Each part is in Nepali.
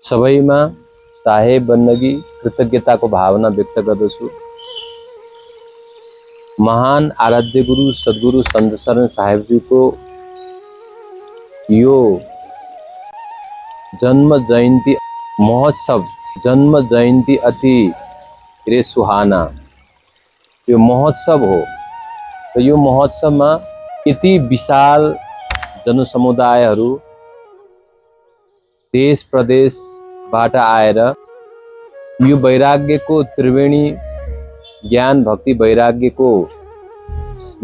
सबैमा साहेब बन्दगी कृतज्ञताको भावना व्यक्त गर्दछु। महान आराध्य गुरु सद्गुरु सन्त शरण साहेबजीको यो जन्म जयन्ती महोत्सव, जन्म जयन्ती अति धेरै सुहाना यो महोत्सव हो र यो महोत्सवमा यति विशाल जनसमुदायहरू देश प्रदेशबाट आएर यो वैराग्यको त्रिवेणी ज्ञान भक्ति वैराग्यको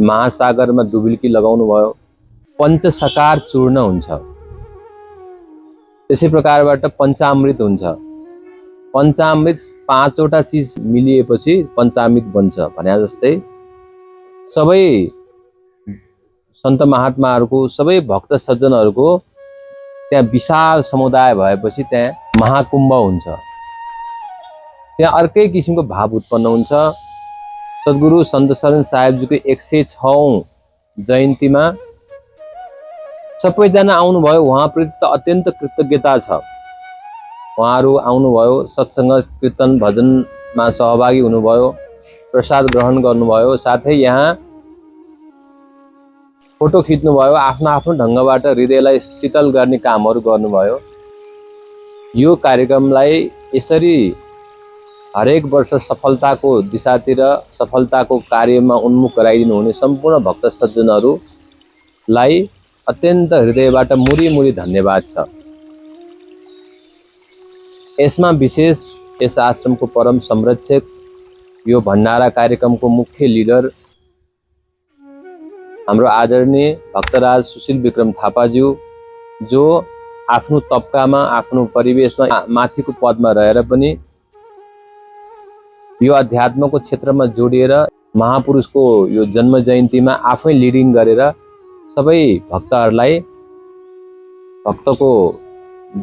महासागरमा डुबुल्की लगाउनु भयो। पञ्चसकार चूर्ण हुन्छ, त्यसै प्रकारबाट पञ्चामृत हुन्छ। पञ्चामृत पाँचवटा चिज मिलिएपछि पञ्चामृत बन्छ भने जस्तै सबै सन्त महात्माहरूको सबै भक्त सज्जनहरूको त्यहाँ विशाल समुदाय भएपछि त्यहाँ महाकुम्भ हुन्छ। त्यहाँ अर्कै किसिमको भाव उत्पन्न हुन्छ। सद्गुरु सन्त शरण साहेबजीको 106औं जयन्तीमा सबैजना आउनुभयो। उहाँप्रति त अत्यन्त कृतज्ञता छ। उहाँहरू आउनुभयो, सत्सङ्ग कीर्तन भजनमा सहभागी हुनुभयो, प्रसाद ग्रहण गर्नुभयो, साथै यहाँ फोटो खिच्नुभयो, आफ्नो आफ्नो ढङ्गबाट हृदयलाई शीतल गर्ने कामहरू गर्नुभयो। यो कार्यक्रमलाई यसरी हरेक वर्ष सफलताको दिशातिर, सफलताको कार्यमा उन्मुख गराइदिनु हुने सम्पूर्ण भक्त सज्जनहरूलाई अत्यन्त हृदयबाट मुरी मुरी धन्यवाद छ। यसमा विशेष यस आश्रमको परम संरक्षक, यो भण्डारा कार्यक्रमको मुख्य लिडर हाम्रो आदरणीय भक्तराज सुशील विक्रम थापाज्यू, जो आफ्नो तबकामा आफ्नो परिवेशमा माथिको पदमा रहेर पनि यो अध्यात्मको क्षेत्रमा जोडिएर महापुरुषको यो जन्म जयन्तीमा आफै लिडिङ गरेर सबै भक्तहरूलाई भक्तको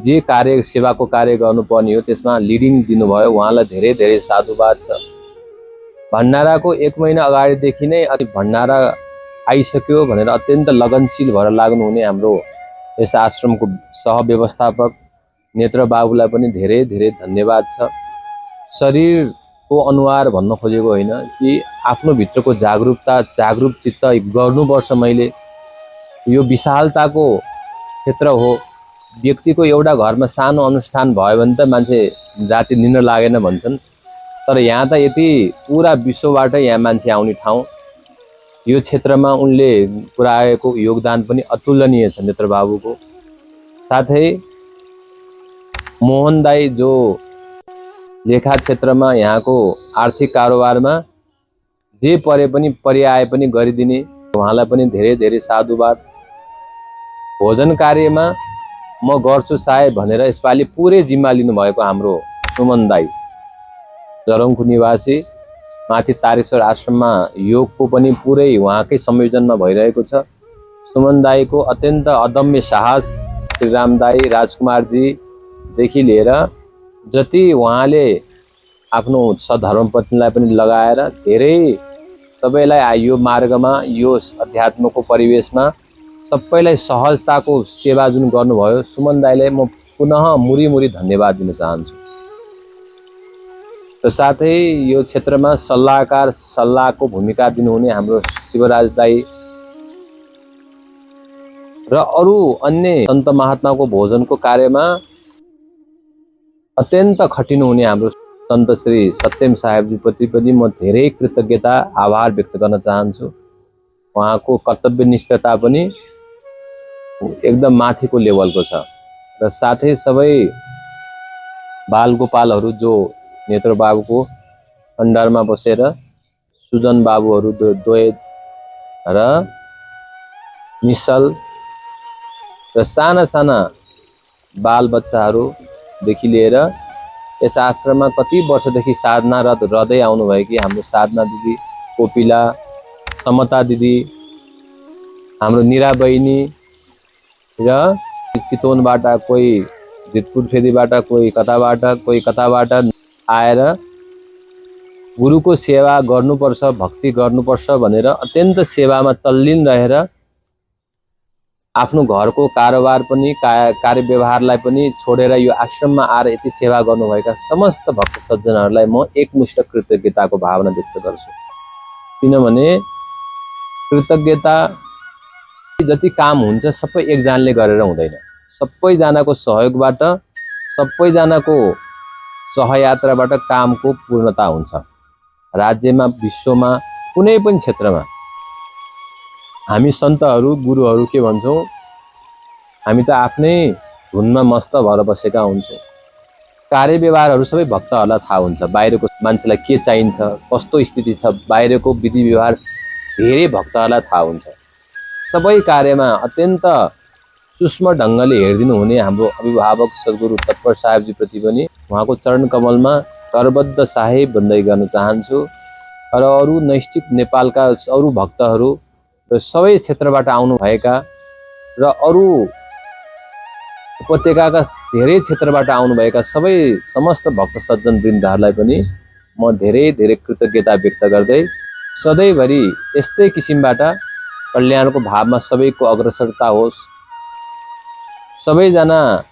जे कार्य सेवाको कार्य गर्नुपर्ने हो त्यसमा लिडिङ दिनुभयो। उहाँलाई धेरै धेरै साधुवाद छ। भण्डाराको 1 महिना अगाडिदेखि नै भण्डारा आइसक्यो भनेर अत्यन्त लगनशील भएर लाग्नुहुने हाम्रो यस आश्रमको सहव्यवस्थापक नेत्र बाबुलाई पनि धेरै धेरै धन्यवाद छ। शरीरको अनुहार भन्न खोजेको होइन कि आफ्नो भित्रको जागरुकता, जागरुक चित्त गर्नुपर्छ। मैले यो विशालताको क्षेत्र हो। व्यक्तिको एउटा घरमा सानो अनुष्ठान भयो भने त मान्छे राति निद्रा लागेन भन्छन्, तर यहाँ त यति पुरा विश्वबाट यहाँ मान्छे आउने ठाउँ। यो क्षेत्रमा उनले पुर्याएको योगदान पनि अतुलनीय छ नेत्र बाबुको। साथै मोहन दाई, जो लेखा क्षेत्रमा यहाँको आर्थिक कारोबारमा जे परे पनि परिआए पनि गरिदिने, उहाँलाई पनि धेरै धेरै साधुवाद। भोजन कार्यमा म गर्छु साहेब भनेर यसपालि पुरै जिम्मा लिनुभएको हाम्रो सुमन दाई, जरङको निवासी, माथि तारेश्वर आश्रममा योगको पनि पुरै उहाँकै संयोजनमा भइरहेको छ। सुमन दाईको अत्यन्त अदम्य साहस, श्रीराम दाई, राजकुमारजीदेखि लिएर जति उहाँले आफ्नो सधर्मपत्नीलाई पनि लगाएर धेरै सबैलाई यो मार्गमा, यो अध्यात्मको परिवेशमा सबैलाई सहजताको सेवा जुन गर्नुभयो, सुमन दाईलाई म पुनः मुरी मुरी धन्यवाद दिन चाहन्छु। र साथै यो क्षेत्रमा सल्लाहको भूमिका दिनुहुने हाम्रो शिवराज दाई र अरू अन्य सन्त महात्माको भोजनको कार्यमा अत्यन्त खटिनुहुने हाम्रो सन्त श्री सत्यम साहेबजीप्रति पनि म धेरै कृतज्ञता, आभार व्यक्त गर्न चाहन्छु। उहाँको कर्तव्यनिष्ठता पनि एकदम माथिको लेभलको छ। र साथै सबै बालगोपालहरू जो नेत्र बाबुको भण्डारमा बसेर, सुजन बाबुहरू द्वैत र निश्चल र साना साना बालबच्चाहरूदेखि लिएर यस आश्रममा कति वर्षदेखि साधनारत रहँदै आउनुभएकी हाम्रो साधना दिदी, कोपिला, समता दिदी, हाम्रो निरा बहिनी र चितवनबाट, कोही जितपुर फेदीबाट, कोही कताबाट आएर गुरुको सेवा गर्नुपर्छ, भक्ति गर्नुपर्छ भनेर अत्यन्त सेवामा तल्लीन रहेर आफ्नो घरको कारोबार पनि कार्य व्यवहारलाई पनि छोडेर यो आश्रममा आएर यति सेवा गर्नुभएका समस्त भक्त सज्जनहरूलाई म एकमुष्ट कृतज्ञताको भावना व्यक्त गर्छु। किनभने कृतज्ञता जति काम हुन्छ सबै एकजनाले गरेर हुँदैन, सबैजनाको सहयोगबाट, सबैजनाको सहयात्राबाट कामको पूर्णता हुन्छ। राज्यमा, विश्वमा, कुनै पनि क्षेत्रमा हामी सन्तहरू गुरुहरू के भन्छौँ, हामी त आफ्नै धुनमा मस्त भएर बसेका हुन्छौँ। कार्य व्यवहारहरू सबै भक्तहरूलाई थाहा हुन्छ, बाहिरको मान्छेलाई के चाहिन्छ, कस्तो स्थिति छ, बाहिरको विधि व्यवहार धेरै भक्तहरूलाई थाहा हुन्छ। सबै कार्यमा अत्यन्त सूक्ष्म ढङ्गले हेरिदिनु हुने हाम्रो अभिभावक सद्गुरु तत्पर साहेबजी प्रति पनि उहाँको चरण कमलमा करबद्ध साहेब भन्दै गर्न चाहन्छु। र अरू नैष्ठिक नेपालका अरू भक्तहरू र सबै क्षेत्रबाट आउनुभएका र अरू उपत्यकाका धेरै क्षेत्रबाट आउनुभएका सबै समस्त भक्त सज्जन वृन्दहरूलाई पनि म धेरै धेरै कृतज्ञता व्यक्त गर्दै सधैँभरि यस्तै किसिमबाट कल्याणको भावमा सबैको अग्रसरता होस्, सबैजनाले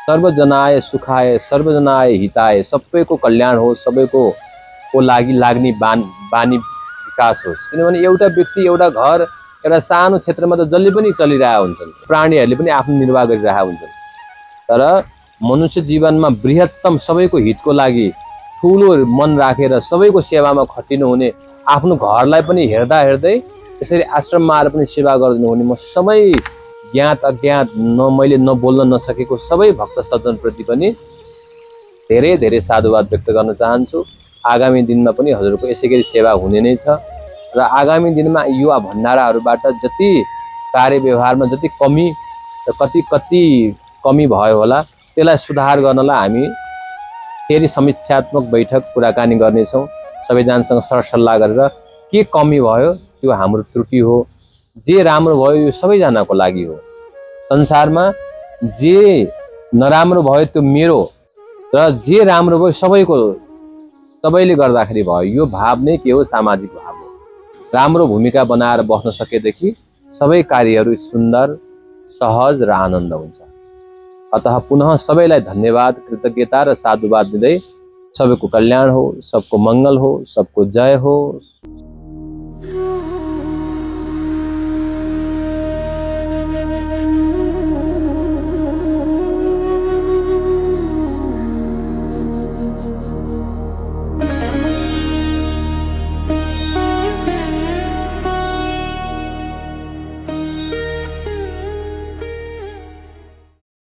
सर्वजनाय सुखाय सर्वजनाय हिताय, सबैको कल्याण होस्, सबैको लागि लाग्ने बानी विकास होस्। किनभने एउटा व्यक्ति, एउटा घर, एउटा सानो क्षेत्रमा त जसले पनि चलिरहेका हुन्छन्, प्राणीहरूले पनि आफ्नो निर्वाह गरिरहेका हुन्छन्। तर मनुष्य जीवनमा बृहत्तम सबैको हितको लागि ठुलो मन राखेर सबैको सेवामा खटिनु हुने, आफ्नो घरलाई पनि हेर्दा हेर्दै यसरी आश्रममा आएर पनि सेवा गरिदिनु हुने म सबै ज्ञात अज्ञात मैले नबोल्न नसकेको सबै भक्त सज्जनप्रति पनि धेरै धेरै साधुवाद व्यक्त गर्न चाहन्छु। आगामी दिनमा पनि हजुरको यसै गरी सेवा हुने नै छ र आगामी दिनमा युवा भण्डाराहरूबाट जति कार्य व्यवहारमा जति कमी र कति कमी भयो होला त्यसलाई सुधार गर्नलाई हामी फेरि समीक्षात्मक बैठक कुराकानी गर्नेछौँ। सबैजनासँग सरसल्लाह गरेर के कमी भयो त्यो हाम्रो त्रुटि हो, जे राम्रो भयो यो सबैजनाको लागि हो। संसारमा जे नराम्रो भयो त्यो मेरो र जे राम्रो भयो सबैको, सबैले गर्दाखेरि भयो। यो भाव नै के हो? सामाजिक भाव हो। राम्रो भूमिका बनाएर बस्न सकेदेखि सबै कार्यहरू सुन्दर, सहज र आनन्द हुन्छ। अतः पुनः सबैलाई धन्यवाद, कृतज्ञता र साधुवाद दिँदै सबैको कल्याण हो, सबको मङ्गल हो, सबको जय हो।